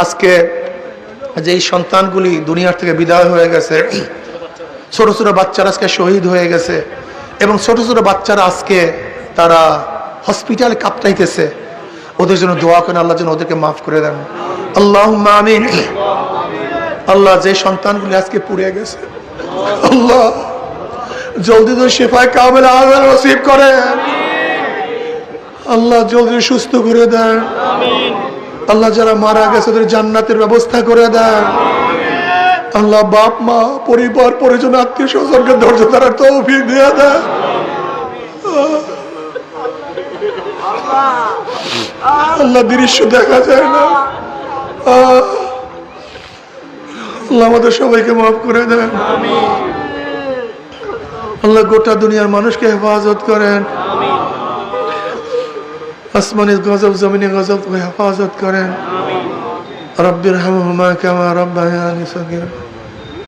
আজকে যে এই সন্তানগুলি দুনিয়ার থেকে বিদায় হয়ে গেছে, ছোট ছোট বাচ্চারা আজকে শহীদ হয়ে গেছে, এবং ছোট ছোট বাচ্চারা আজকে তারা হসপিটালে কাঁপতাইতেছে, ওদের জন্য দোয়া করেন, আল্লাহ যেন ওদেরকে মাফ করে দেন। আল্লাহুম্মা আমিন। আল্লাহ, যে সন্তানগুলি আজকে পুড়ে গেছে, আল্লাহ জলদি তো শিফায়ে কামিলা আজল নসিব করেন, আল্লাহ জলদি সুস্থ করে দেন। আল্লাহ যারা মারা গেছে ওদের জান্নাতের ব্যবস্থা করে দেন। আল্লাহ বাপ মা পরিবার পরিজন আত্মীয় স্বজনকে ধৈর্য ধরার তৌফিক দিয়ে দেন। আল্লাহ দৃশ্য দেখা যায় না, আল্লাহ আমাদের সবাইকে মাফ করে দেন। আল্লাহ গোটা দুনিয়ার মানুষকে হেফাজত করেন, আসমানি গজব জমিনে গজব হেফাজত করেন। রব্বিরহামহুমা কামা রাব্বায়ানি সগীরা।